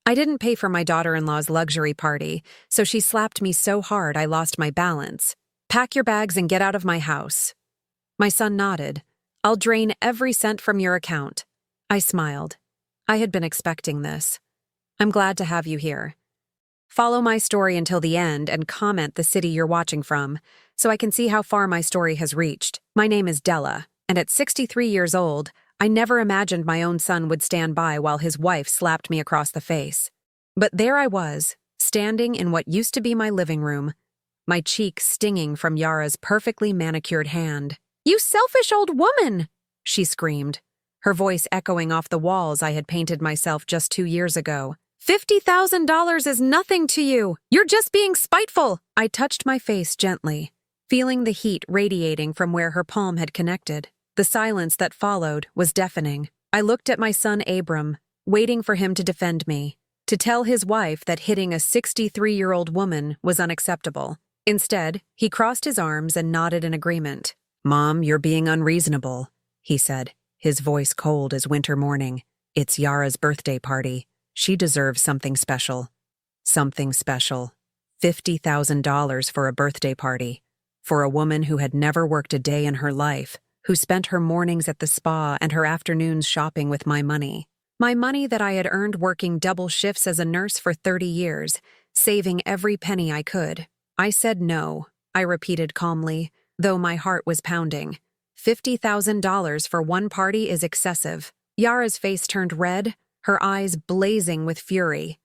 I didn't pay for my daughter-in-law's luxury party, so she slapped me so hard I lost my balance. Pack your bags and get out of my house. My son nodded. I'll drain every cent from your account. I smiled. I had been expecting this. I'm glad to have you here. Follow my story until the end and comment the city you're watching from, so I can see how far my story has reached. My name is Della, and at 63 years old, I never imagined my own son would stand by while his wife slapped me across the face. But there I was, standing in what used to be my living room, my cheek stinging from Yara's perfectly manicured hand. "You selfish old woman!" she screamed, her voice echoing off the walls I had painted myself just 2 years ago. $50,000 is nothing to you. You're just being spiteful. I touched my face gently, feeling the heat radiating from where her palm had connected. The silence that followed was deafening. I looked at my son Abram, waiting for him to defend me, to tell his wife that hitting a 63-year-old woman was unacceptable. Instead, he crossed his arms and nodded in agreement. "Mom, you're being unreasonable," he said, his voice cold as winter morning. "It's Yara's birthday party. She deserves something special." Something special. $50,000 for a birthday party. For a woman who had never worked a day in her life, who spent her mornings at the spa and her afternoons shopping with my money. My money that I had earned working double shifts as a nurse for 30 years, saving every penny I could. I said no, I repeated calmly, though my heart was pounding. $50,000 for one party is excessive. Yara's face turned red, her eyes blazing with fury.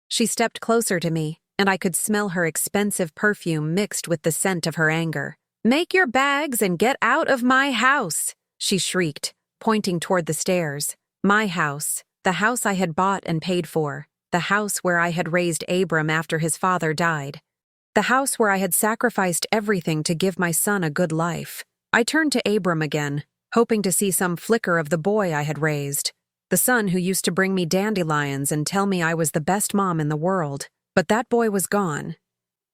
She stepped closer to me, and I could smell her expensive perfume mixed with the scent of her anger. "Make your bags and get out of my house," she shrieked, pointing toward the stairs. My house, the house I had bought and paid for, the house where I had raised Abram after his father died. The house where I had sacrificed everything to give my son a good life. I turned to Abram again, hoping to see some flicker of the boy I had raised. The son who used to bring me dandelions and tell me I was the best mom in the world. But that boy was gone.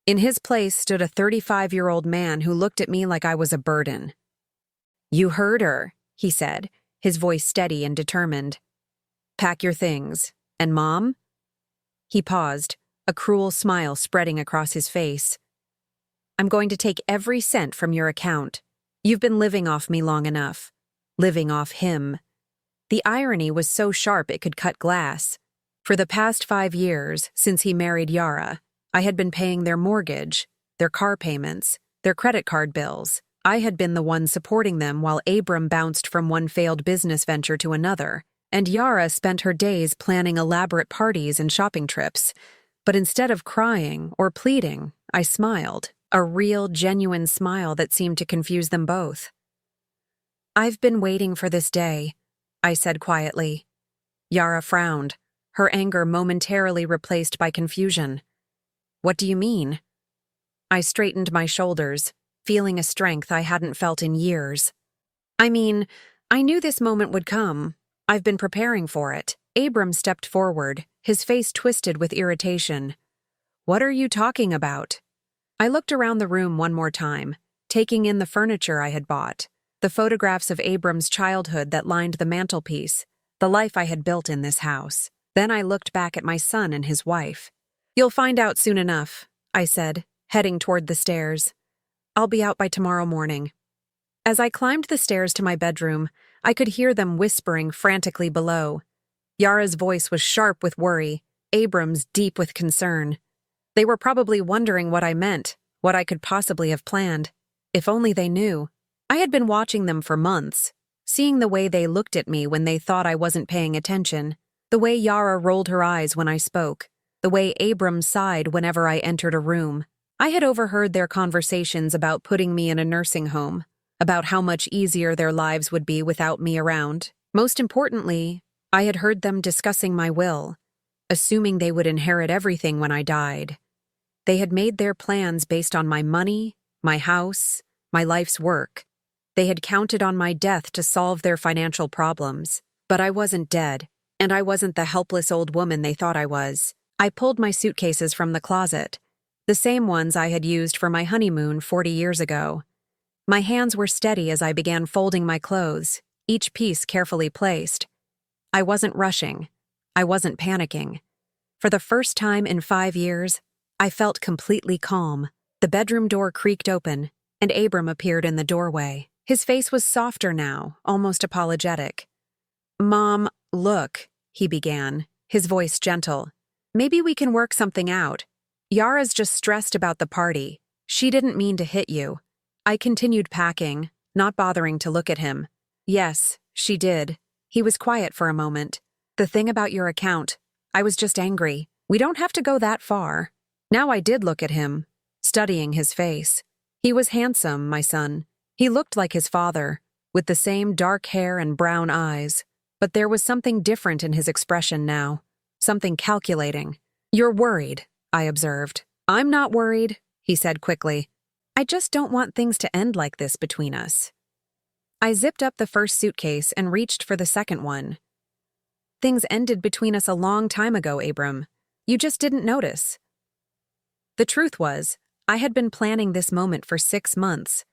In his place stood a 35-year-old man who looked at me like I was a burden. "You heard her," he said, his voice steady and determined. "Pack your things. And Mom?" He paused, a cruel smile spreading across his face. "I'm going to take every cent from your account. You've been living off me long enough. Living off him." The irony was so sharp it could cut glass. For the past 5 years, since he married Yara, I had been paying their mortgage, their car payments, their credit card bills. I had been the one supporting them while Abram bounced from one failed business venture to another, and Yara spent her days planning elaborate parties and shopping trips. But instead of crying or pleading, I smiled, a real, genuine smile that seemed to confuse them both. "I've been waiting for this day," I said quietly. Yara frowned, her anger momentarily replaced by confusion. "What do you mean?" I straightened my shoulders, feeling a strength I hadn't felt in years. "I mean, I knew this moment would come. I've been preparing for it." Abram stepped forward, his face twisted with irritation. "What are you talking about?" I looked around the room one more time, taking in the furniture I had bought, the photographs of Abram's childhood that lined the mantelpiece, the life I had built in this house. Then I looked back at my son and his wife. "You'll find out soon enough," I said, heading toward the stairs. "I'll be out by tomorrow morning." As I climbed the stairs to my bedroom, I could hear them whispering frantically below. Yara's voice was sharp with worry, Abram's deep with concern. They were probably wondering what I meant, what I could possibly have planned. If only they knew. I had been watching them for months, seeing the way they looked at me when they thought I wasn't paying attention, the way Yara rolled her eyes when I spoke, the way Abram sighed whenever I entered a room. I had overheard their conversations about putting me in a nursing home, about how much easier their lives would be without me around. Most importantly, I had heard them discussing my will, assuming they would inherit everything when I died. They had made their plans based on my money, my house, my life's work. They had counted on my death to solve their financial problems. But I wasn't dead, and I wasn't the helpless old woman they thought I was. I pulled my suitcases from the closet, the same ones I had used for my honeymoon 40 years ago. My hands were steady as I began folding my clothes, each piece carefully placed. I wasn't rushing. I wasn't panicking. For the first time in 5 years, I felt completely calm. The bedroom door creaked open, and Abram appeared in the doorway. His face was softer now, almost apologetic. "Mom, look," he began, his voice gentle. "Maybe we can work something out. Yara's just stressed about the party. She didn't mean to hit you." I continued packing, not bothering to look at him. "Yes, she did." He was quiet for a moment. "The thing about your account, I was just angry. We don't have to go that far." Now I did look at him, studying his face. He was handsome, my son. He looked like his father, with the same dark hair and brown eyes. But there was something different in his expression now, something calculating. "You're worried," I observed. "I'm not worried," he said quickly. "I just don't want things to end like this between us." I zipped up the first suitcase and reached for the second one. "Things ended between us a long time ago, Abram. You just didn't notice." The truth was, I had been planning this moment for 6 months.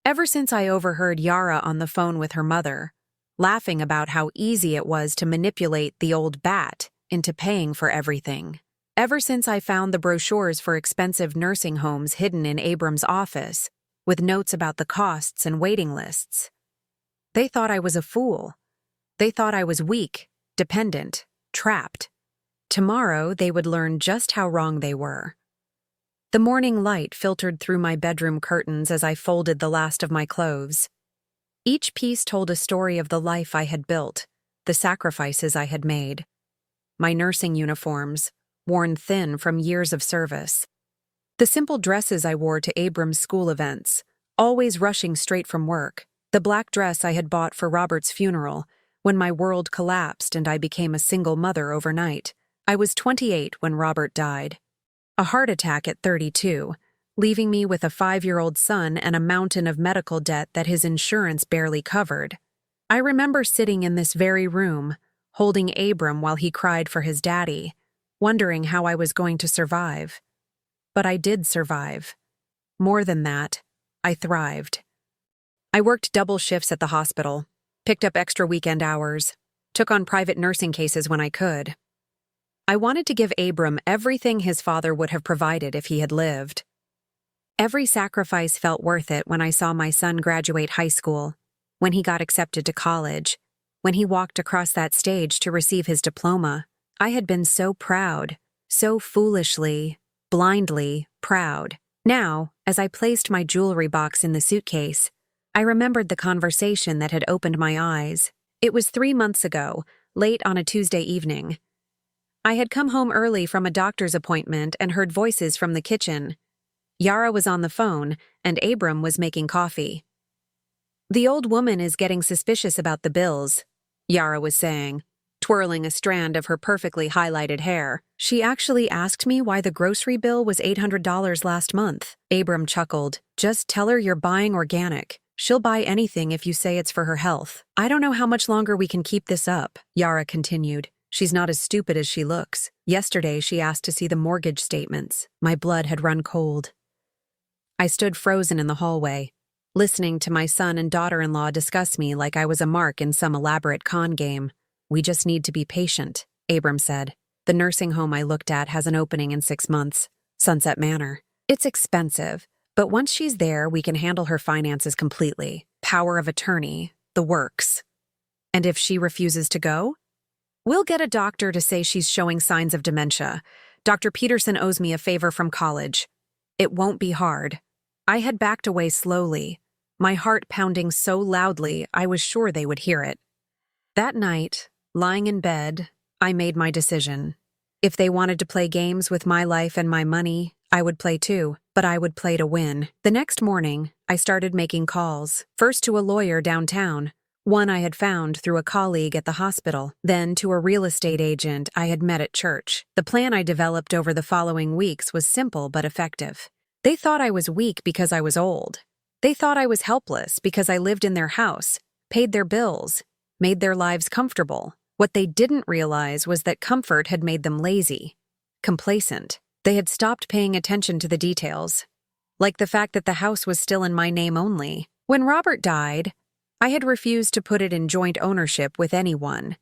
Ever since I overheard Yara on the phone with her mother, laughing about how easy it was to manipulate the old bat into paying for everything. Ever since I found the brochures for expensive nursing homes hidden in Abram's office, with notes about the costs and waiting lists. They thought I was a fool. They thought I was weak, dependent, trapped. Tomorrow they would learn just how wrong they were. The morning light filtered through my bedroom curtains as I folded the last of my clothes. Each piece told a story of the life I had built, the sacrifices I had made. My nursing uniforms, worn thin from years of service. The simple dresses I wore to Abram's school events, always rushing straight from work. The black dress I had bought for Robert's funeral, when my world collapsed and I became a single mother overnight. I was 28 when Robert died. A heart attack at 32, leaving me with a 5-year-old son and a mountain of medical debt that his insurance barely covered. I remember sitting in this very room, holding Abram while he cried for his daddy, wondering how I was going to survive. But I did survive. More than that, I thrived. I worked double shifts at the hospital, picked up extra weekend hours, took on private nursing cases when I could. I wanted to give Abram everything his father would have provided if he had lived. Every sacrifice felt worth it when I saw my son graduate high school, when he got accepted to college, when he walked across that stage to receive his diploma. I had been so proud, so foolishly, blindly proud. Now, as I placed my jewelry box in the suitcase, I remembered the conversation that had opened my eyes. It was 3 months ago, late on a Tuesday evening. I had come home early from a doctor's appointment and heard voices from the kitchen. Yara was on the phone, and Abram was making coffee. "The old woman is getting suspicious about the bills," Yara was saying, twirling a strand of her perfectly highlighted hair. "She actually asked me why the grocery bill was $800 last month." Abram chuckled. "Just tell her you're buying organic. She'll buy anything if you say it's for her health." "I don't know how much longer we can keep this up," Yara continued. "She's not as stupid as she looks. Yesterday she asked to see the mortgage statements." My blood had run cold. I stood frozen in the hallway, listening to my son and daughter-in-law discuss me like I was a mark in some elaborate con game. "We just need to be patient," Abram said. "The nursing home I looked at has an opening in 6 months. Sunset Manor. It's expensive, but once she's there, we can handle her finances completely. Power of attorney, the works. And if she refuses to go? We'll get a doctor to say she's showing signs of dementia. Dr. Peterson owes me a favor from college. It won't be hard." I had backed away slowly, my heart pounding so loudly I was sure they would hear it. That night, lying in bed, I made my decision. If they wanted to play games with my life and my money, I would play too, but I would play to win. The next morning, I started making calls, first to a lawyer downtown, one I had found through a colleague at the hospital, then to a real estate agent I had met at church. The plan I developed over the following weeks was simple but effective. They thought I was weak because I was old. They thought I was helpless because I lived in their house, paid their bills, made their lives comfortable. What they didn't realize was that comfort had made them lazy, complacent. They had stopped paying attention to the details, like the fact that the house was still in my name only. When Robert died, I had refused to put it in joint ownership with anyone.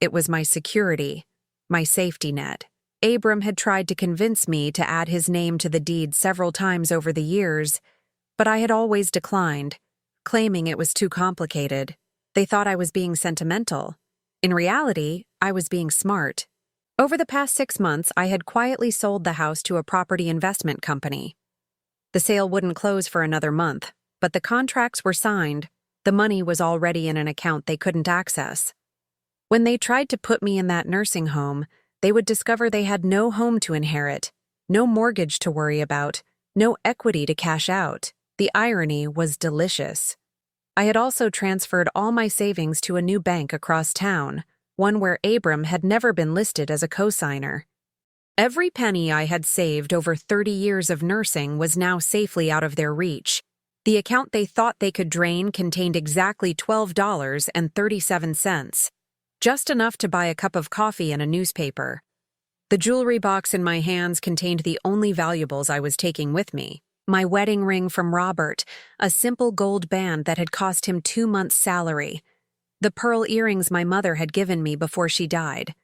It was my security, my safety net. Abram had tried to convince me to add his name to the deed several times over the years, but I had always declined, claiming it was too complicated. They thought I was being sentimental. In reality, I was being smart. Over the past 6 months, I had quietly sold the house to a property investment company. The sale wouldn't close for another month, but the contracts were signed. The money was already in an account they couldn't access. When they tried to put me in that nursing home, they would discover they had no home to inherit, no mortgage to worry about, no equity to cash out. The irony was delicious. I had also transferred all my savings to a new bank across town, one where Abram had never been listed as a co-signer. Every penny I had saved over 30 years of nursing was now safely out of their reach. The account they thought they could drain contained exactly $12.37, just enough to buy a cup of coffee and a newspaper. The jewelry box in my hands contained the only valuables I was taking with me. My wedding ring from Robert, a simple gold band that had cost him 2 months' salary. The pearl earrings my mother had given me before she died.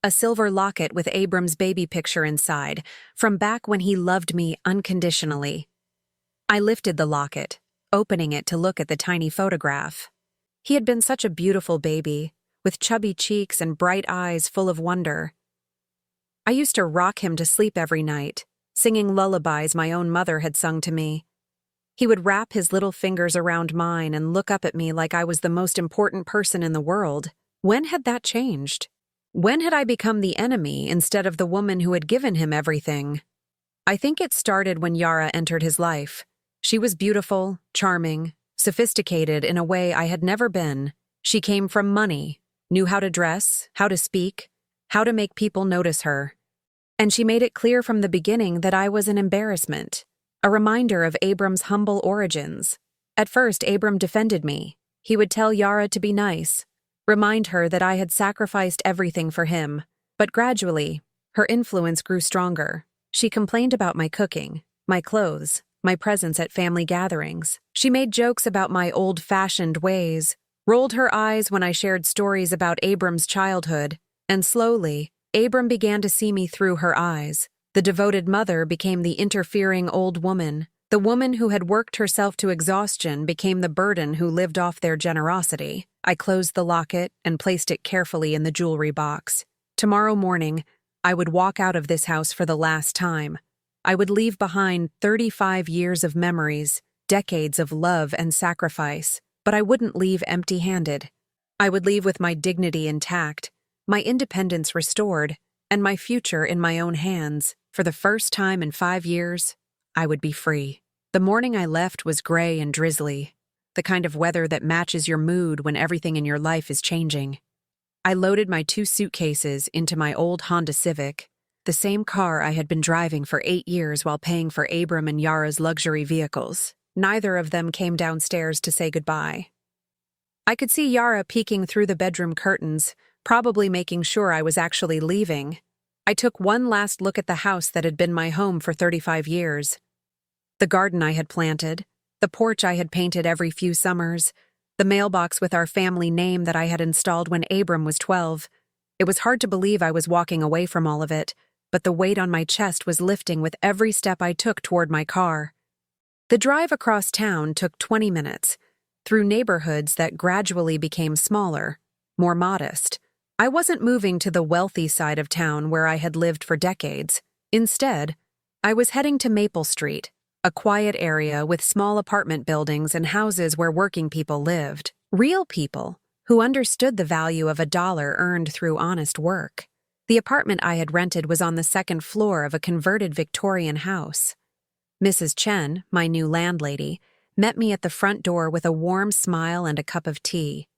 A silver locket with Abram's baby picture inside, from back when he loved me unconditionally. I lifted the locket, opening it to look at the tiny photograph. He had been such a beautiful baby, with chubby cheeks and bright eyes full of wonder. I used to rock him to sleep every night, singing lullabies my own mother had sung to me. He would wrap his little fingers around mine and look up at me like I was the most important person in the world. When had that changed? When had I become the enemy instead of the woman who had given him everything? I think it started when Yara entered his life. She was beautiful, charming, sophisticated in a way I had never been. She came from money, knew how to dress, how to speak, how to make people notice her. And she made it clear from the beginning that I was an embarrassment, a reminder of Abram's humble origins. At first, Abram defended me. He would tell Yara to be nice, remind her that I had sacrificed everything for him. But gradually, her influence grew stronger. She complained about my cooking, my clothes, my presence at family gatherings. She made jokes about my old-fashioned ways, rolled her eyes when I shared stories about Abram's childhood, and slowly, Abram began to see me through her eyes. The devoted mother became the interfering old woman. The woman who had worked herself to exhaustion became the burden who lived off their generosity. I closed the locket and placed it carefully in the jewelry box. Tomorrow morning, I would walk out of this house for the last time. I would leave behind 35 years of memories, decades of love and sacrifice, but I wouldn't leave empty-handed. I would leave with my dignity intact, my independence restored, and my future in my own hands. For the first time in 5 years, I would be free. The morning I left was gray and drizzly, the kind of weather that matches your mood when everything in your life is changing. I loaded my 2 suitcases into my old Honda Civic, the same car I had been driving for 8 years while paying for Abram and Yara's luxury vehicles. Neither of them came downstairs to say goodbye. I could see Yara peeking through the bedroom curtains, probably making sure I was actually leaving. I took one last look at the house that had been my home for 35 years. The garden I had planted, the porch I had painted every few summers, the mailbox with our family name that I had installed when Abram was 12. It was hard to believe I was walking away from all of it, but the weight on my chest was lifting with every step I took toward my car. The drive across town took 20 minutes, through neighborhoods that gradually became smaller, more modest. I wasn't moving to the wealthy side of town where I had lived for decades. Instead, I was heading to Maple Street, a quiet area with small apartment buildings and houses where working people lived. Real people who understood the value of a dollar earned through honest work. The apartment I had rented was on the 2nd floor of a converted Victorian house. Mrs. Chen, my new landlady, met me at the front door with a warm smile and a cup of tea.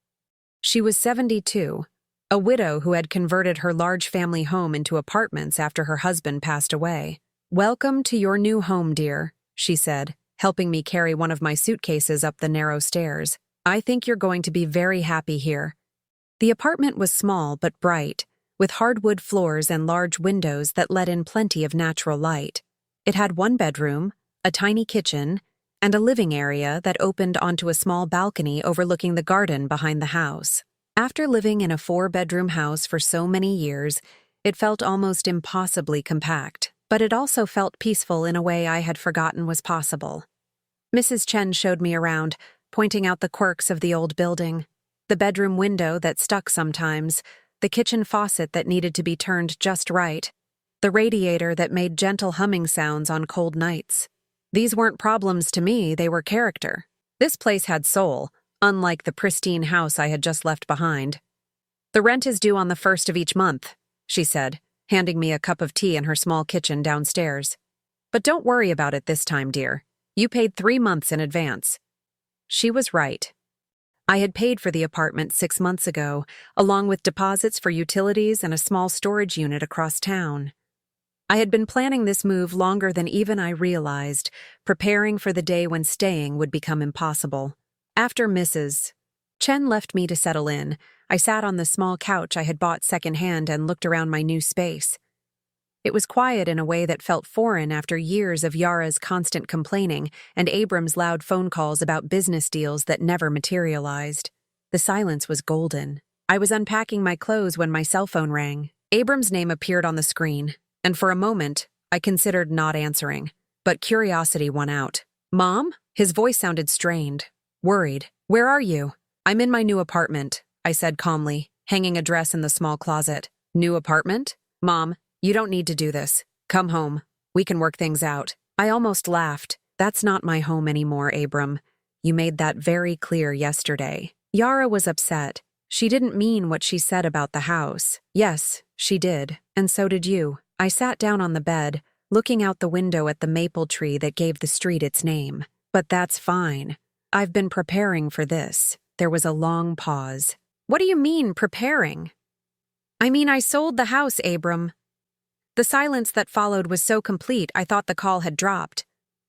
She was 72, a widow who had converted her large family home into apartments after her husband passed away. "Welcome to your new home, dear," she said, helping me carry one of my suitcases up the narrow stairs. "I think you're going to be very happy here." The apartment was small but bright, with hardwood floors and large windows that let in plenty of natural light. It had 1 bedroom, a tiny kitchen, and a living area that opened onto a small balcony overlooking the garden behind the house. After living in a 4-bedroom house for so many years, It felt almost impossibly compact, but it also felt peaceful in a way I had forgotten was possible. Mrs. Chen showed me around, pointing out the quirks of the old building. The bedroom window that stuck sometimes, the kitchen faucet that needed to be turned just right, the radiator that made gentle humming sounds on cold nights. These weren't problems to me, they were character. This place had soul, unlike the pristine house I had just left behind. "The rent is due on the 1st of each month," she said, handing me a cup of tea in her small kitchen downstairs. "But don't worry about it this time, dear. You paid 3 months in advance." She was right. I had paid for the apartment 6 months ago, along with deposits for utilities and a small storage unit across town. I had been planning this move longer than even I realized, preparing for the day when staying would become impossible. After Mrs. Chen left me to settle in, I sat on the small couch I had bought secondhand and looked around my new space. It was quiet in a way that felt foreign after years of Yara's constant complaining and Abram's loud phone calls about business deals that never materialized. The silence was golden. I was unpacking my clothes when my cell phone rang. Abram's name appeared on the screen, and for a moment, I considered not answering, but curiosity won out. "Mom?" His voice sounded strained, worried. "Where are you?" "I'm in my new apartment," I said calmly, hanging a dress in the small closet. "New apartment?" "Mom, you don't need to do this. Come home. We can work things out." I almost laughed. "That's not my home anymore, Abram. You made that very clear yesterday." Yara was upset. She didn't mean what she said about the house. Yes, she did, and so did you. I sat down on the bed, looking out the window at the maple tree that gave the street its name. "But that's fine. I've been preparing for this." There was a long pause. "What do you mean, preparing?" "I mean, I sold the house, Abram." The silence that followed was so complete I thought the call had dropped.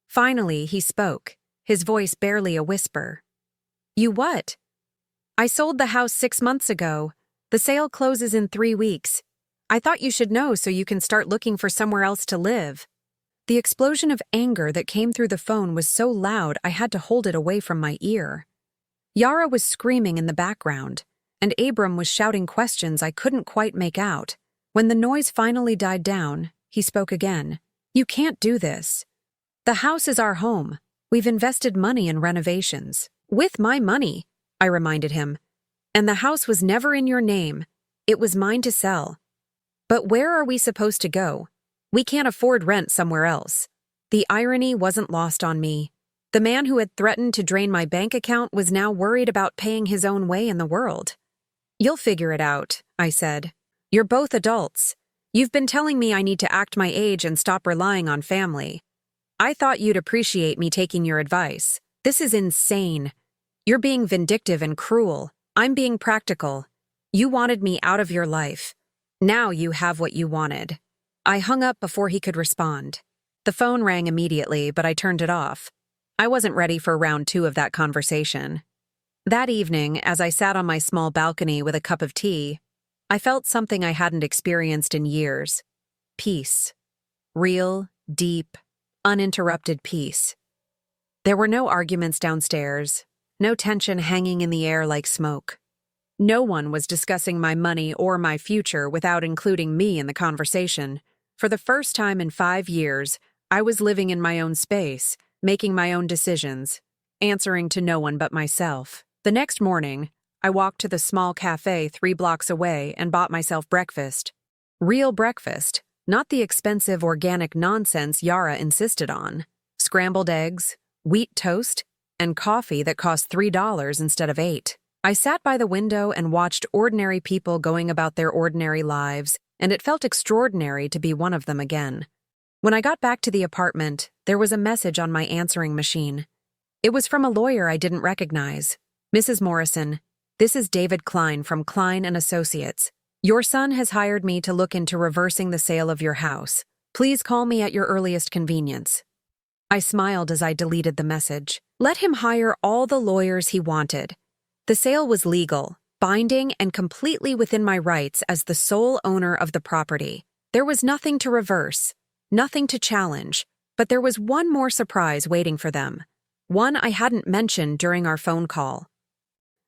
Finally, he spoke, his voice barely a whisper. "You what?" "I sold the house 6 months ago. The sale closes in 3 weeks. I thought you should know so you can start looking for somewhere else to live." The explosion of anger that came through the phone was so loud I had to hold it away from my ear. Yara was screaming in the background, and Abram was shouting questions I couldn't quite make out. When the noise finally died down, he spoke again. "You can't do this. The house is our home. We've invested money in renovations." "With my money," I reminded him. "And the house was never in your name. It was mine to sell." "But where are we supposed to go? We can't afford rent somewhere else." The irony wasn't lost on me. The man who had threatened to drain my bank account was now worried about paying his own way in the world. "You'll figure it out," I said. "You're both adults. You've been telling me I need to act my age and stop relying on family. I thought you'd appreciate me taking your advice. This is insane. You're being vindictive and cruel. I'm being practical. You wanted me out of your life. Now you have what you wanted." I hung up before he could respond. The phone rang immediately, but I turned it off. I wasn't ready for round 2 of that conversation. That evening, as I sat on my small balcony with a cup of tea, I felt something I hadn't experienced in years. Peace. Real, deep, uninterrupted peace. There were no arguments downstairs, no tension hanging in the air like smoke. No one was discussing my money or my future without including me in the conversation. For the first time in 5 years, I was living in my own space, making my own decisions, answering to no one but myself. The next morning, I walked to the small cafe 3 blocks away and bought myself breakfast. Real breakfast, not the expensive organic nonsense Yara insisted on. Scrambled eggs, wheat toast, and coffee that cost $3 instead of $8. I sat by the window and watched ordinary people going about their ordinary lives, and it felt extraordinary to be one of them again. When I got back to the apartment, there was a message on my answering machine. It was from a lawyer I didn't recognize. "Mrs. Morrison, this is David Klein from Klein & Associates. Your son has hired me to look into reversing the sale of your house. Please call me at your earliest convenience." I smiled as I deleted the message. Let him hire all the lawyers he wanted. The sale was legal, binding, and completely within my rights as the sole owner of the property. There was nothing to reverse, nothing to challenge, but there was one more surprise waiting for them, one I hadn't mentioned during our phone call.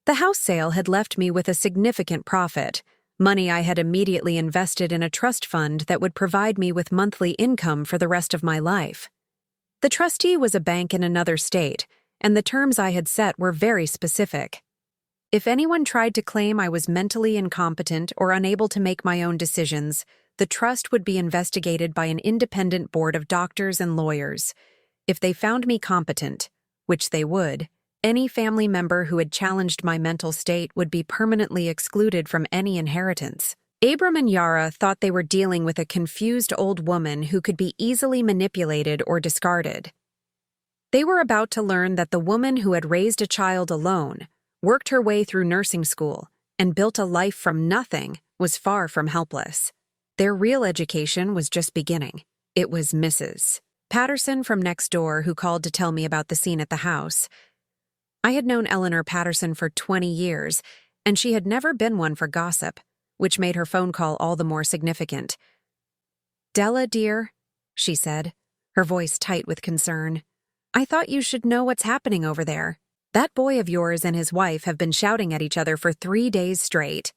The house sale had left me with a significant profit, money I had immediately invested in a trust fund that would provide me with monthly income for the rest of my life. The trustee was a bank in another state, and the terms I had set were very specific. If anyone tried to claim I was mentally incompetent or unable to make my own decisions, the trust would be investigated by an independent board of doctors and lawyers. If they found me competent, which they would, any family member who had challenged my mental state would be permanently excluded from any inheritance. Abram and Yara thought they were dealing with a confused old woman who could be easily manipulated or discarded. They were about to learn that the woman who had raised a child alone, worked her way through nursing school, and built a life from nothing was far from helpless. Their real education was just beginning. It was Mrs. Patterson from next door who called to tell me about the scene at the house. I had known Eleanor Patterson for 20 years, and she had never been one for gossip, which made her phone call all the more significant. "Della, dear," she said, her voice tight with concern, "I thought you should know what's happening over there. That boy of yours and his wife have been shouting at each other for 3 days straight.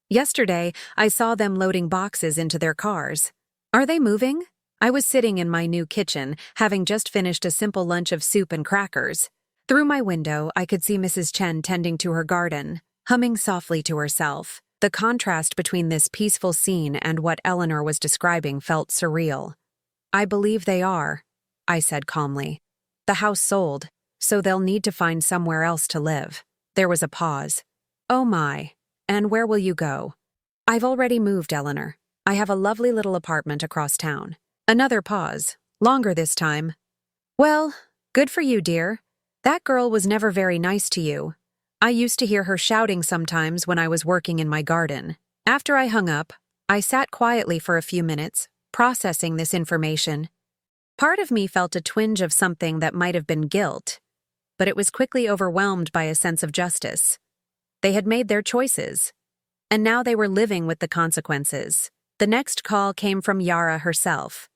Yesterday, I saw them loading boxes into their cars. Are they moving?" I was sitting in my new kitchen, having just finished a simple lunch of soup and crackers. Through my window, I could see Mrs. Chen tending to her garden, humming softly to herself. The contrast between this peaceful scene and what Eleanor was describing felt surreal. "I believe they are," I said calmly. "The house sold, so they'll need to find somewhere else to live." There was a pause. "Oh my, and where will you go?" "I've already moved, Eleanor. I have a lovely little apartment across town." Another pause, longer this time. "Well, good for you, dear. That girl was never very nice to you. I used to hear her shouting sometimes when I was working in my garden." After I hung up, I sat quietly for a few minutes, processing this information. Part of me felt a twinge of something that might have been guilt, but it was quickly overwhelmed by a sense of justice. They had made their choices, and now they were living with the consequences. The next call came from Yara herself.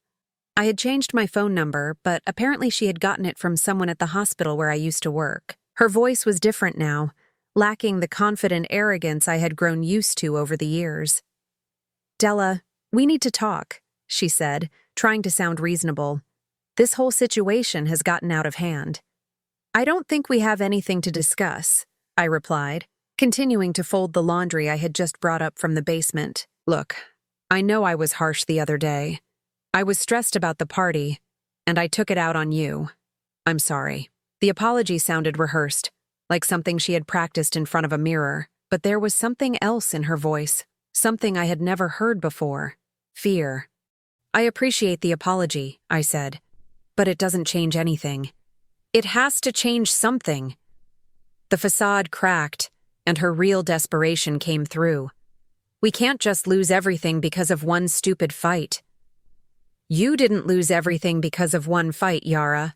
I had changed my phone number, but apparently she had gotten it from someone at the hospital where I used to work. Her voice was different now, lacking the confident arrogance I had grown used to over the years. "Della, we need to talk," she said, trying to sound reasonable. "This whole situation has gotten out of hand." "I don't think we have anything to discuss," I replied, continuing to fold the laundry I had just brought up from the basement. "Look, I know I was harsh the other day. I was stressed about the party, and I took it out on you. I'm sorry." The apology sounded rehearsed, like something she had practiced in front of a mirror, but there was something else in her voice, something I had never heard before: fear. "I appreciate the apology," I said, "but it doesn't change anything." "It has to change something." The facade cracked, and her real desperation came through. "We can't just lose everything because of one stupid fight." "You didn't lose everything because of one fight, Yara.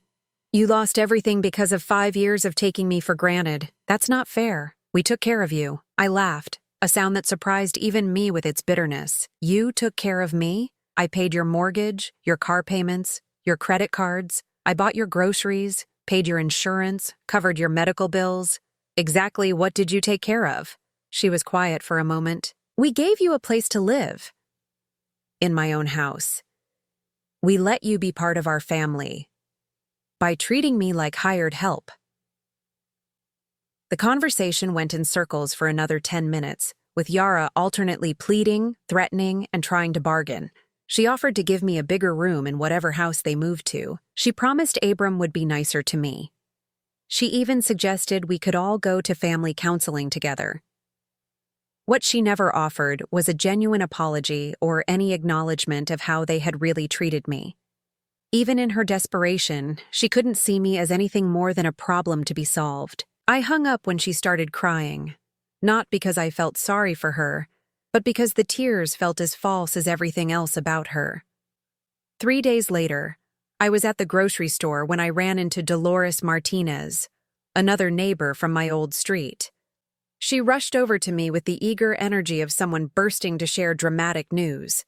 You lost everything because of 5 years of taking me for granted. That's not fair. We took care of you." I laughed, a sound that surprised even me with its bitterness. "You took care of me? I paid your mortgage, your car payments, your credit cards. I bought your groceries, paid your insurance, covered your medical bills. Exactly what did you take care of?" She was quiet for a moment. "We gave you a place to live." "In my own house. We let you be part of our family by treating me like hired help." The conversation went in circles for another 10 minutes, with Yara alternately pleading, threatening, and trying to bargain. She offered to give me a bigger room in whatever house they moved to. She promised Abram would be nicer to me. She even suggested we could all go to family counseling together. What she never offered was a genuine apology or any acknowledgement of how they had really treated me. Even in her desperation, she couldn't see me as anything more than a problem to be solved. I hung up when she started crying, not because I felt sorry for her, but because the tears felt as false as everything else about her. 3 days later, I was at the grocery store when I ran into Dolores Martinez, another neighbor from my old street. She rushed over to me with the eager energy of someone bursting to share dramatic news.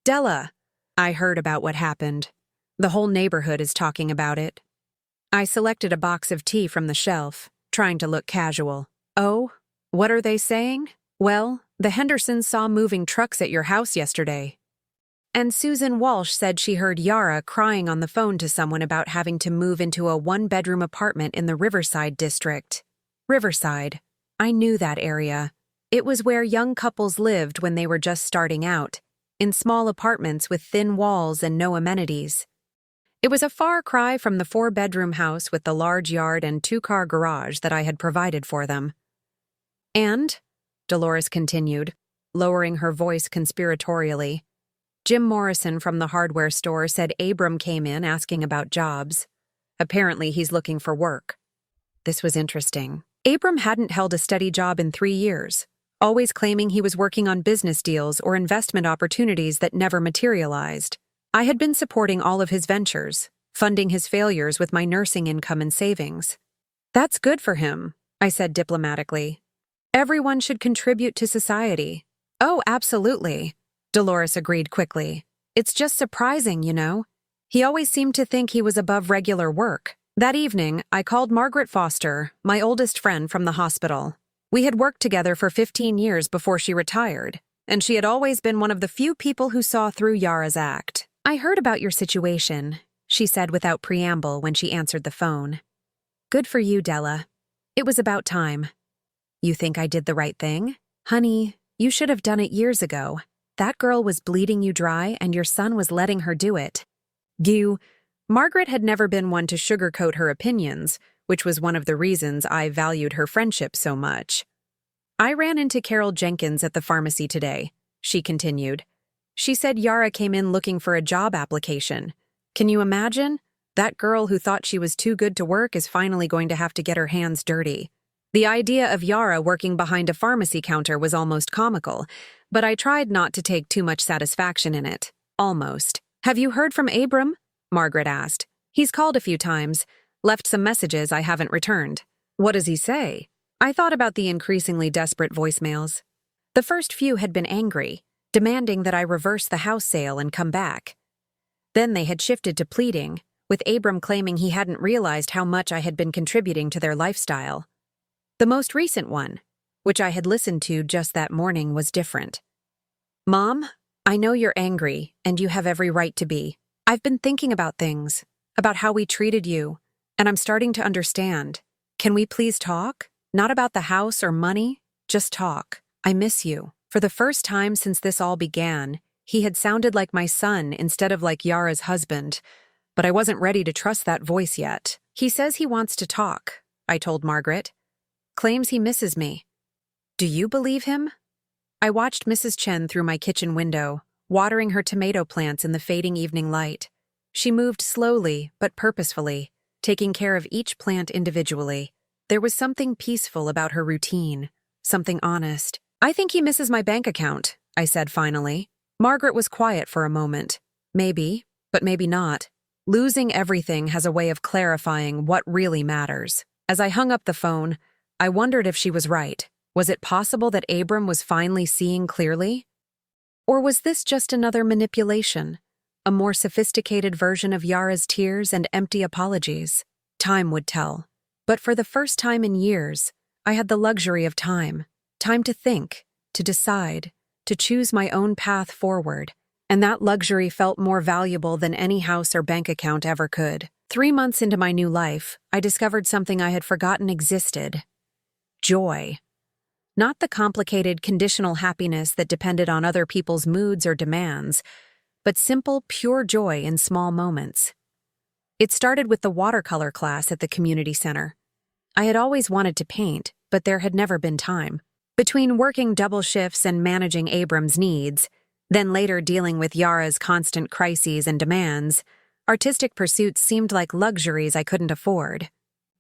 "Della, I heard about what happened. The whole neighborhood is talking about it." I selected a box of tea from the shelf, trying to look casual. "Oh, what are they saying?" "Well, The Hendersons saw moving trucks at your house yesterday. And Susan Walsh said she heard Yara crying on the phone to someone about having to move into a one-bedroom apartment in the Riverside district. Riverside. I knew that area. It was where young couples lived when they were just starting out, in small apartments with thin walls and no amenities. It was a far cry from the four-bedroom house with the large yard and two-car garage that I had provided for them. And, Dolores continued, lowering her voice conspiratorially, Jim Morrison from the hardware store said Abram came in asking about jobs. Apparently he's looking for work. This was interesting. Abram hadn't held a steady job in 3 years, always claiming he was working on business deals or investment opportunities that never materialized. I had been supporting all of his ventures, funding his failures with my nursing income and savings. That's good for him, I said diplomatically. Everyone should contribute to society. Oh, absolutely, Dolores agreed quickly. It's just surprising, you know. He always seemed to think he was above regular work. That evening, I called Margaret Foster, my oldest friend from the hospital. We had worked together for 15 years before she retired, and she had always been one of the few people who saw through Yara's act. I heard about your situation, she said without preamble when she answered the phone. Good for you, Della. It was about time. You think I did the right thing? Honey, you should have done it years ago. That girl was bleeding you dry and your son was letting her do it. Margaret had never been one to sugarcoat her opinions, which was one of the reasons I valued her friendship so much. I ran into Carol Jenkins at the pharmacy today, she continued. She said Yara came in looking for a job application. Can you imagine? That girl who thought she was too good to work is finally going to have to get her hands dirty. The idea of Yara working behind a pharmacy counter was almost comical, but I tried not to take too much satisfaction in it. Almost. Have you heard from Abram? Margaret asked. He's called a few times, left some messages I haven't returned. What does he say? I thought about the increasingly desperate voicemails. The first few had been angry, demanding that I reverse the house sale and come back. Then they had shifted to pleading, with Abram claiming he hadn't realized how much I had been contributing to their lifestyle. The most recent one, which I had listened to just that morning, was different. Mom, I know you're angry, and you have every right to be. I've been thinking about things, about how we treated you, and I'm starting to understand. Can we please talk? Not about the house or money, just talk. I miss you. For the first time since this all began, he had sounded like my son instead of like Yara's husband, but I wasn't ready to trust that voice yet. He says he wants to talk, I told Margaret. Claims he misses me. Do you believe him? I watched Mrs. Chen through my kitchen window, watering her tomato plants in the fading evening light. She moved slowly but purposefully, taking care of each plant individually. There was something peaceful about her routine, something honest. I think he misses my bank account, I said finally. Margaret was quiet for a moment. Maybe, but maybe not. Losing everything has a way of clarifying what really matters. As I hung up the phone, I wondered if she was right. Was it possible that Abram was finally seeing clearly? Or was this just another manipulation? A more sophisticated version of Yara's tears and empty apologies? Time would tell. But for the first time in years, I had the luxury of time. Time to think, to decide, to choose my own path forward. And that luxury felt more valuable than any house or bank account ever could. 3 months into my new life, I discovered something I had forgotten existed. Joy. Not the complicated, conditional happiness that depended on other people's moods or demands, but simple, pure joy in small moments. It started with the watercolor class at the community center. I had always wanted to paint, but there had never been time. Between working double shifts and managing Abram's needs, then later dealing with Yara's constant crises and demands, artistic pursuits seemed like luxuries I couldn't afford.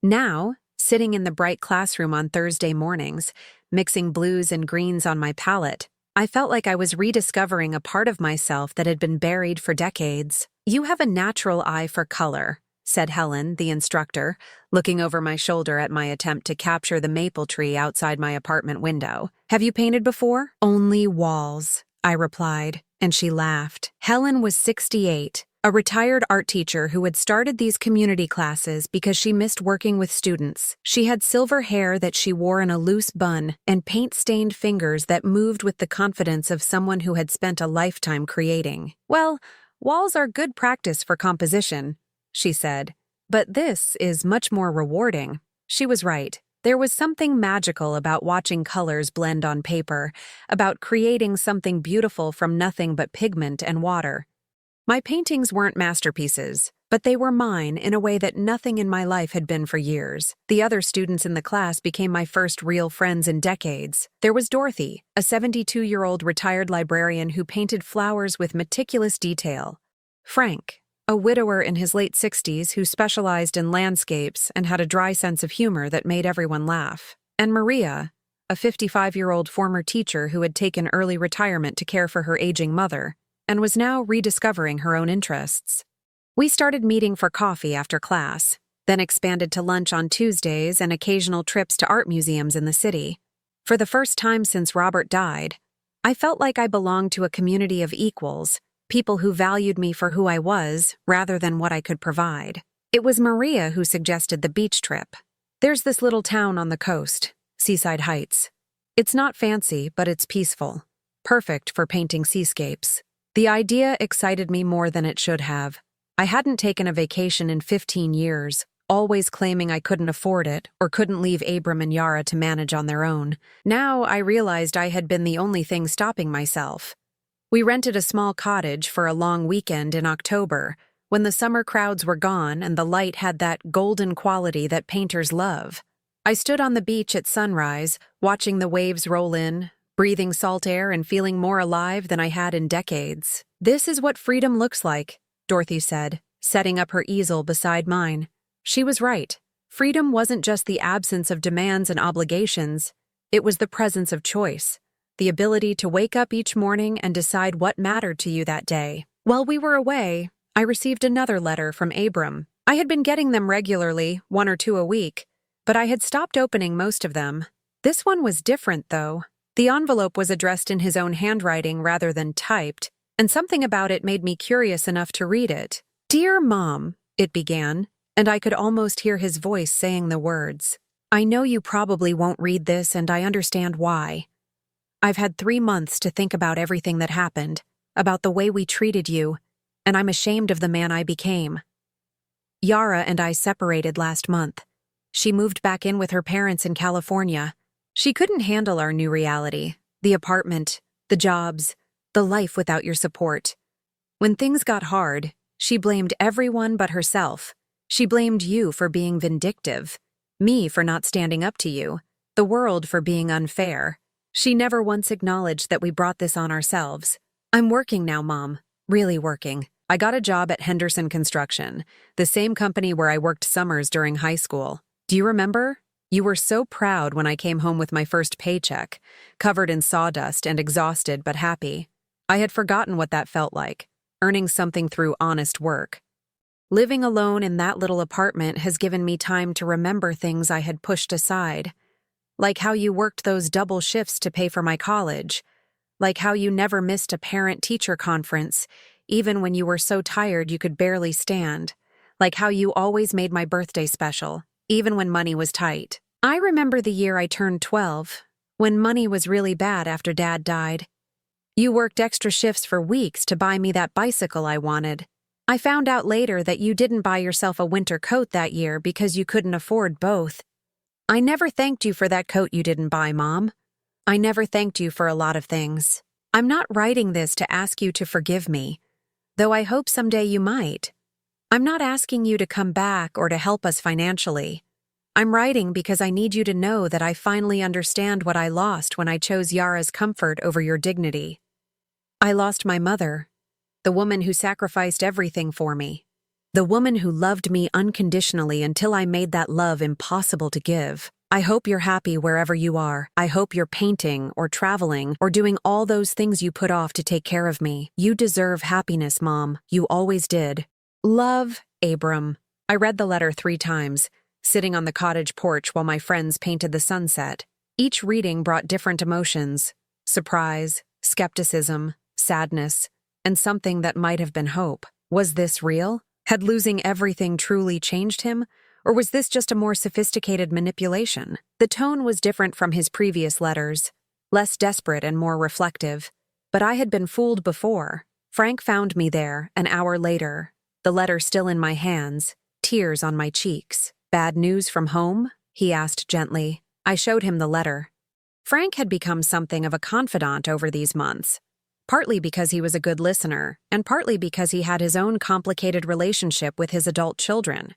Now, sitting in the bright classroom on Thursday mornings, mixing blues and greens on my palette, I felt like I was rediscovering a part of myself that had been buried for decades. You have a natural eye for color, said Helen, the instructor, looking over my shoulder at my attempt to capture the maple tree outside my apartment window. Have you painted before? Only walls, I replied, and she laughed. Helen was 68, a retired art teacher who had started these community classes because she missed working with students. She had silver hair that she wore in a loose bun and paint-stained fingers that moved with the confidence of someone who had spent a lifetime creating. "Well, walls are good practice for composition," she said, "but this is much more rewarding." She was right. There was something magical about watching colors blend on paper, about creating something beautiful from nothing but pigment and water. My paintings weren't masterpieces, but they were mine in a way that nothing in my life had been for years. The other students in the class became my first real friends in decades. There was Dorothy, a 72-year-old retired librarian who painted flowers with meticulous detail. Frank, a widower in his late 60s who specialized in landscapes and had a dry sense of humor that made everyone laugh. And Maria, a 55-year-old former teacher who had taken early retirement to care for her aging mother and was now rediscovering her own interests. We started meeting for coffee after class, then expanded to lunch on Tuesdays and occasional trips to art museums in the city. For the first time since Robert died, I felt like I belonged to a community of equals, people who valued me for who I was rather than what I could provide. It was Maria who suggested the beach trip. "There's this little town on the coast, Seaside Heights. It's not fancy, but it's peaceful, perfect for painting seascapes." The idea excited me more than it should have. I hadn't taken a vacation in 15 years, always claiming I couldn't afford it or couldn't leave Abram and Yara to manage on their own. Now I realized I had been the only thing stopping myself. We rented a small cottage for a long weekend in October, when the summer crowds were gone and the light had that golden quality that painters love. I stood on the beach at sunrise, watching the waves roll in, breathing salt air and feeling more alive than I had in decades. "This is what freedom looks like," Dorothy said, setting up her easel beside mine. She was right. Freedom wasn't just the absence of demands and obligations, it was the presence of choice, the ability to wake up each morning and decide what mattered to you that day. While we were away, I received another letter from Abram. I had been getting them regularly, 1 or 2 a week, but I had stopped opening most of them. This one was different, though. The envelope was addressed in his own handwriting rather than typed, and something about it made me curious enough to read it. "Dear Mom," it began, and I could almost hear his voice saying the words. "I know you probably won't read this, and I understand why. I've had 3 months to think about everything that happened, about the way we treated you, and I'm ashamed of the man I became. Yara and I separated last month. She moved back in with her parents in California. She couldn't handle our new reality, the apartment, the jobs, the life without your support. When things got hard, she blamed everyone but herself. She blamed you for being vindictive, me for not standing up to you, the world for being unfair. She never once acknowledged that we brought this on ourselves. I'm working now, Mom, really working. I got a job at Henderson Construction, the same company where I worked summers during high school. Do you remember? You were so proud when I came home with my first paycheck, covered in sawdust and exhausted but happy. I had forgotten what that felt like, earning something through honest work. Living alone in that little apartment has given me time to remember things I had pushed aside, like how you worked those double shifts to pay for my college, like how you never missed a parent-teacher conference, even when you were so tired you could barely stand, like how you always made my birthday special, even when money was tight. I remember the year I turned 12, when money was really bad after Dad died. You worked extra shifts for weeks to buy me that bicycle I wanted. I found out later that you didn't buy yourself a winter coat that year because you couldn't afford both. I never thanked you for that coat you didn't buy, Mom. I never thanked you for a lot of things. I'm not writing this to ask you to forgive me, though I hope someday you might. I'm not asking you to come back or to help us financially. I'm writing because I need you to know that I finally understand what I lost when I chose Yara's comfort over your dignity. I lost my mother, the woman who sacrificed everything for me, the woman who loved me unconditionally until I made that love impossible to give. I hope you're happy wherever you are. I hope you're painting or traveling or doing all those things you put off to take care of me. You deserve happiness, Mom. You always did. Love, Abram. I read the letter 3 times, sitting on the cottage porch while my friends painted the sunset. Each reading brought different emotions: surprise, skepticism, sadness, and something that might have been hope. Was this real? Had losing everything truly changed him? Or was this just a more sophisticated manipulation? The tone was different from his previous letters, less desperate and more reflective. But I had been fooled before. Frank found me there, an hour later, the letter still in my hands, tears on my cheeks. "Bad news from home?" he asked gently. I showed him the letter. Frank had become something of a confidant over these months, partly because he was a good listener, and partly because he had his own complicated relationship with his adult children.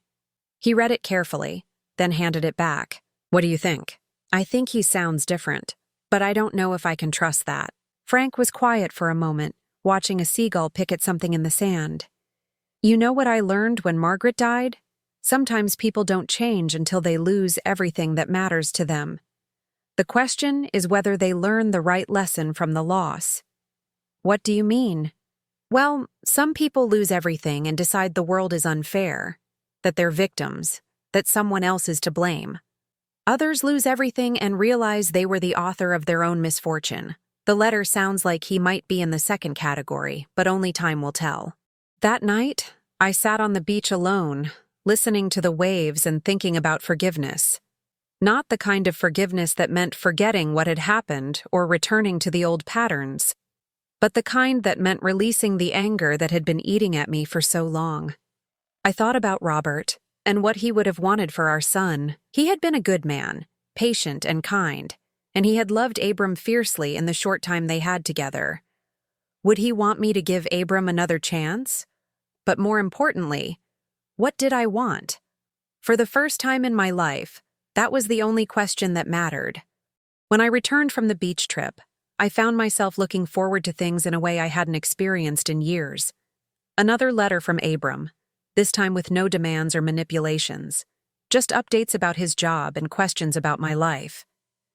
He read it carefully, then handed it back. "What do you think?" "I think he sounds different, but I don't know if I can trust that." Frank was quiet for a moment, watching a seagull pick at something in the sand. "You know what I learned when Margaret died? Sometimes people don't change until they lose everything that matters to them. The question is whether they learn the right lesson from the loss." "What do you mean?" "Well, some people lose everything and decide the world is unfair, that they're victims, that someone else is to blame. Others lose everything and realize they were the author of their own misfortune." The letter sounds like he might be in the second category, but only time will tell. That night, I sat on the beach alone, listening to the waves and thinking about forgiveness. Not the kind of forgiveness that meant forgetting what had happened or returning to the old patterns, but the kind that meant releasing the anger that had been eating at me for so long. I thought about Robert and what he would have wanted for our son. He had been a good man, patient and kind, and he had loved Abram fiercely in the short time they had together. Would he want me to give Abram another chance? But more importantly, what did I want? For the first time in my life, that was the only question that mattered. When I returned from the beach trip, I found myself looking forward to things in a way I hadn't experienced in years. Another letter from Abram, this time with no demands or manipulations, just updates about his job and questions about my life.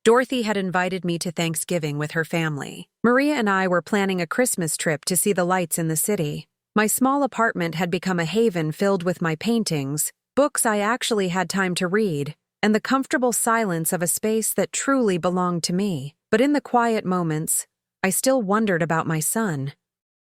Dorothy had invited me to Thanksgiving with her family. Maria and I were planning a Christmas trip to see the lights in the city. My small apartment had become a haven filled with my paintings, books I actually had time to read, and the comfortable silence of a space that truly belonged to me. But in the quiet moments, I still wondered about my son.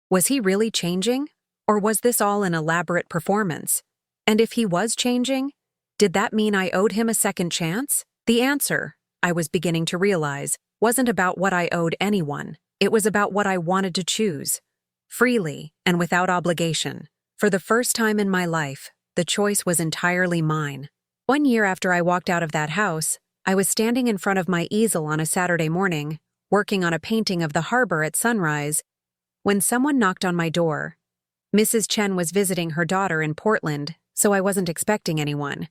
Was he really changing? Or was this all an elaborate performance? And if he was changing, did that mean I owed him a second chance? The answer, I was beginning to realize, wasn't about what I owed anyone. It was about what I wanted to choose, freely and without obligation. For the first time in my life, the choice was entirely mine. 1 year after I walked out of that house, I was standing in front of my easel on a Saturday morning, working on a painting of the harbor at sunrise, when someone knocked on my door. Mrs. Chen was visiting her daughter in Portland, so I wasn't expecting anyone.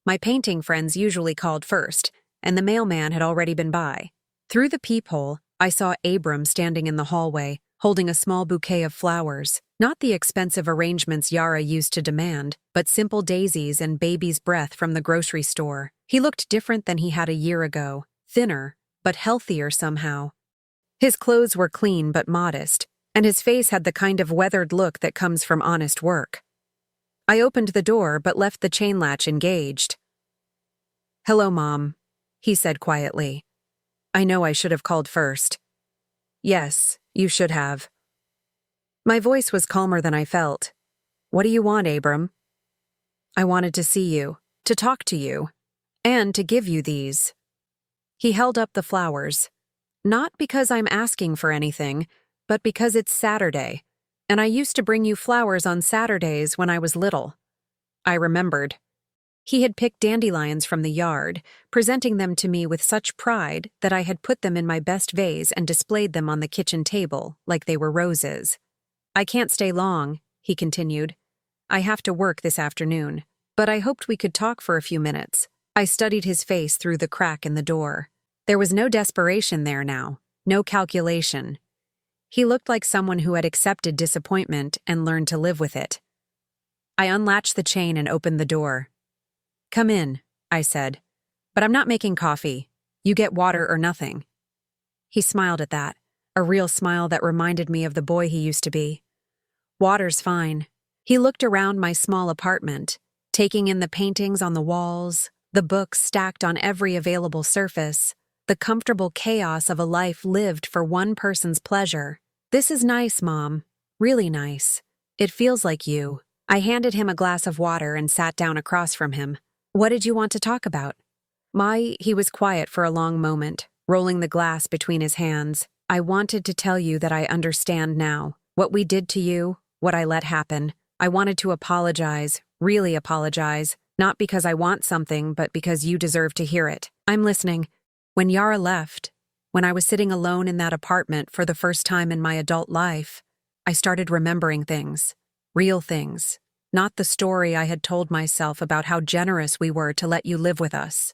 My painting friends usually called first, and the mailman had already been by. Through the peephole, I saw Abram standing in the hallway, holding a small bouquet of flowers, not the expensive arrangements Yara used to demand, but simple daisies and baby's breath from the grocery store. He looked different than he had a year ago, thinner, but healthier somehow. His clothes were clean but modest, and his face had the kind of weathered look that comes from honest work. I opened the door but left the chain latch engaged. "Hello, Mom," he said quietly. "I know I should have called first." "Yes, you should have." My voice was calmer than I felt. "What do you want, Abram?" "I wanted to see you, to talk to you, and to give you these." He held up the flowers. "Not because I'm asking for anything, but because it's Saturday, and I used to bring you flowers on Saturdays when I was little." I remembered. He had picked dandelions from the yard, presenting them to me with such pride that I had put them in my best vase and displayed them on the kitchen table like they were roses. "I can't stay long," he continued. "I have to work this afternoon, but I hoped we could talk for a few minutes." I studied his face through the crack in the door. There was no desperation there now, no calculation. He looked like someone who had accepted disappointment and learned to live with it. I unlatched the chain and opened the door. "Come in," I said, "but I'm not making coffee. You get water or nothing." He smiled at that, a real smile that reminded me of the boy he used to be. "Water's fine." He looked around my small apartment, taking in the paintings on the walls, the books stacked on every available surface, the comfortable chaos of a life lived for one person's pleasure. "This is nice, Mom. Really nice. It feels like you. I handed him a glass of water and sat down across from him. What did you want to talk about? He was quiet for a long moment, rolling the glass between his hands. I wanted to tell you that I understand now. What we did to you, what I let happen. I wanted to apologize, really apologize, not because I want something, but because you deserve to hear it. I'm listening. When Yara left, when I was sitting alone in that apartment for the first time in my adult life, I started remembering things, real things, not the story I had told myself about how generous we were to let you live with us.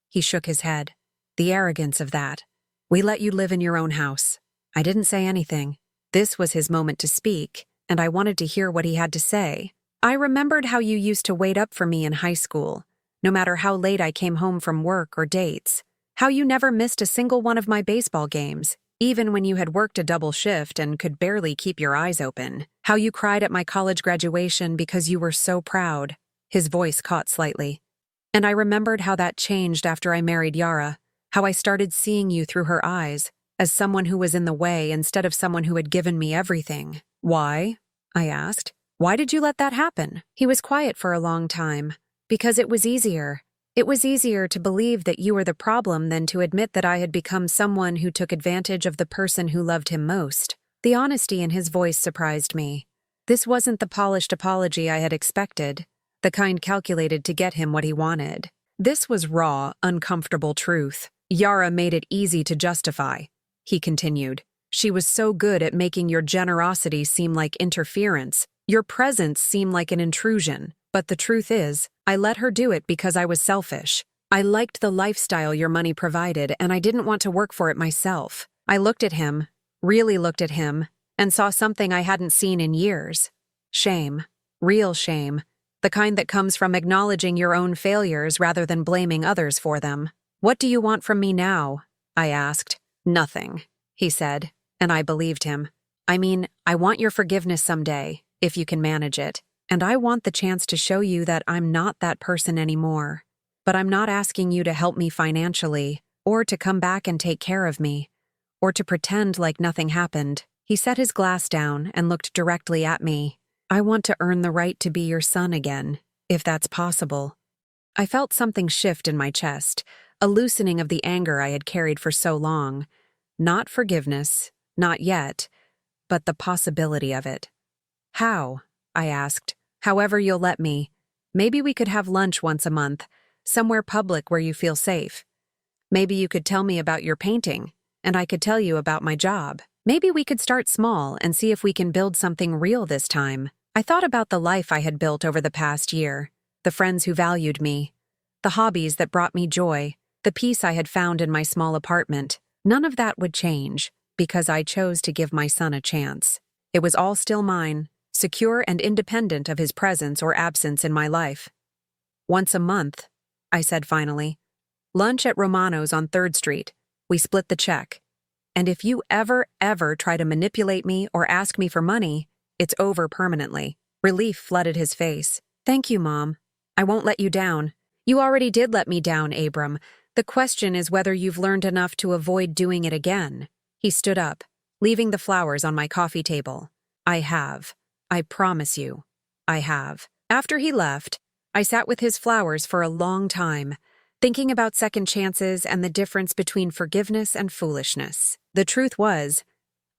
He shook his head. The arrogance of that. We let you live in your own house. I didn't say anything. This was his moment to speak, and I wanted to hear what he had to say. I remembered how you used to wait up for me in high school, no matter how late I came home from work or dates. How you never missed a single one of my baseball games, even when you had worked a double shift and could barely keep your eyes open. How you cried at my college graduation because you were so proud. His voice caught slightly. And I remembered how that changed after I married Yara, how I started seeing you through her eyes, as someone who was in the way instead of someone who had given me everything. Why? I asked. Why did you let that happen? He was quiet for a long time. Because it was easier. It was easier to believe that you were the problem than to admit that I had become someone who took advantage of the person who loved him most. The honesty in his voice surprised me. This wasn't the polished apology I had expected, the kind calculated to get him what he wanted. This was raw, uncomfortable truth. Yara made it easy to justify, he continued. She was so good at making your generosity seem like interference, your presence seem like an intrusion. But the truth is, I let her do it because I was selfish. I liked the lifestyle your money provided, and I didn't want to work for it myself. I looked at him, really looked at him, and saw something I hadn't seen in years. Shame. Real shame. The kind that comes from acknowledging your own failures rather than blaming others for them. What do you want from me now? I asked. Nothing, he said, and I believed him. I mean, I want your forgiveness someday, if you can manage it. And I want the chance to show you that I'm not that person anymore. But I'm not asking you to help me financially, or to come back and take care of me, or to pretend like nothing happened. He set his glass down and looked directly at me. I want to earn the right to be your son again, if that's possible. I felt something shift in my chest, a loosening of the anger I had carried for so long. Not forgiveness, not yet, but the possibility of it. How? I asked. However you'll let me. Maybe we could have lunch once a month, somewhere public where you feel safe. Maybe you could tell me about your painting, and I could tell you about my job. Maybe we could start small and see if we can build something real this time. I thought about the life I had built over the past year, the friends who valued me, the hobbies that brought me joy, the peace I had found in my small apartment. None of that would change, because I chose to give my son a chance. It was all still mine, secure and independent of his presence or absence in my life. Once a month, I said finally. Lunch at Romano's on 3rd Street. We split the check. And if you ever try to manipulate me or ask me for money, it's over permanently. Relief flooded his face. Thank you, Mom. I won't let you down. You already did let me down, Abram. The question is whether you've learned enough to avoid doing it again. He stood up, leaving the flowers on my coffee table. I have. I promise you. I have. After he left, I sat with his flowers for a long time, thinking about second chances and the difference between forgiveness and foolishness. The truth was,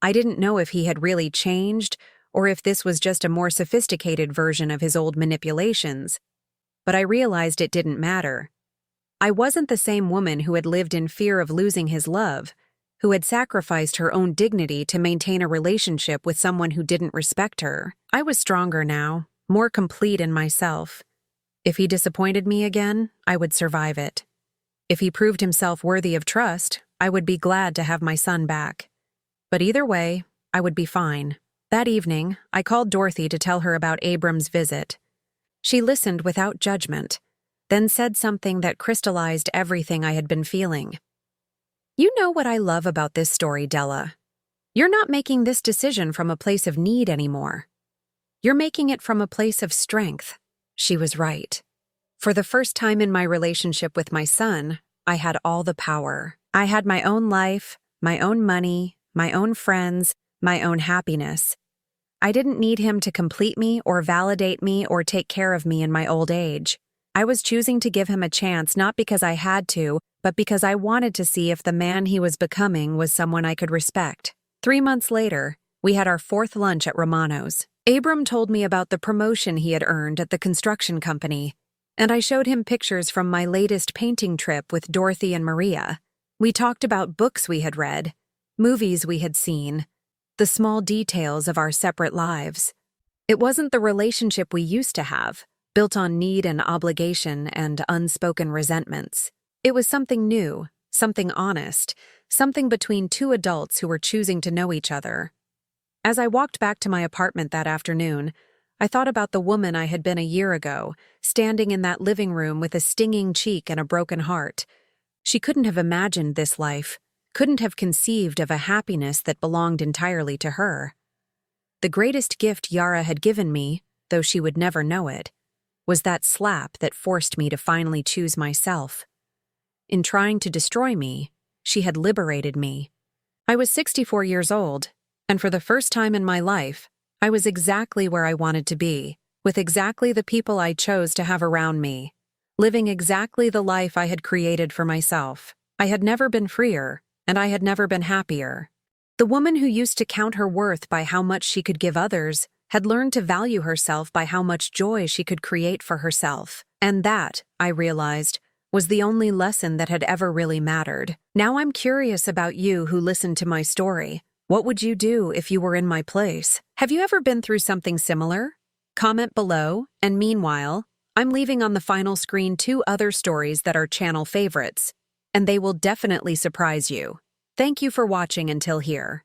I didn't know if he had really changed or if this was just a more sophisticated version of his old manipulations. But I realized it didn't matter. I wasn't the same woman who had lived in fear of losing his love, who had sacrificed her own dignity to maintain a relationship with someone who didn't respect her. I was stronger now, more complete in myself. If he disappointed me again, I would survive it. If he proved himself worthy of trust, I would be glad to have my son back. But either way, I would be fine. That evening, I called Dorothy to tell her about Abram's visit. She listened without judgment, then said something that crystallized everything I had been feeling. You know what I love about this story, Della. You're not making this decision from a place of need anymore. You're making it from a place of strength. She was right. For the first time in my relationship with my son, I had all the power. I had my own life, my own money, my own friends, my own happiness. I didn't need him to complete me or validate me or take care of me in my old age. I was choosing to give him a chance not because I had to, but because I wanted to see if the man he was becoming was someone I could respect. 3 months later, we had our fourth lunch at Romano's. Abram told me about the promotion he had earned at the construction company, and I showed him pictures from my latest painting trip with Dorothy and Maria. We talked about books we had read, movies we had seen, the small details of our separate lives. It wasn't the relationship we used to have, built on need and obligation and unspoken resentments. It was something new, something honest, something between two adults who were choosing to know each other. As I walked back to my apartment that afternoon, I thought about the woman I had been a year ago, standing in that living room with a stinging cheek and a broken heart. She couldn't have imagined this life, couldn't have conceived of a happiness that belonged entirely to her. The greatest gift Yara had given me, though she would never know it, was that slap that forced me to finally choose myself. In trying to destroy me, she had liberated me. I was 64 years old, and for the first time in my life, I was exactly where I wanted to be, with exactly the people I chose to have around me, living exactly the life I had created for myself. I had never been freer, and I had never been happier. The woman who used to count her worth by how much she could give others had learned to value herself by how much joy she could create for herself. And that, I realized, was the only lesson that had ever really mattered. Now I'm curious about you who listened to my story. What would you do if you were in my place? Have you ever been through something similar? Comment below, and meanwhile, I'm leaving on the final screen 2 other stories that are channel favorites, and they will definitely surprise you. Thank you for watching until here.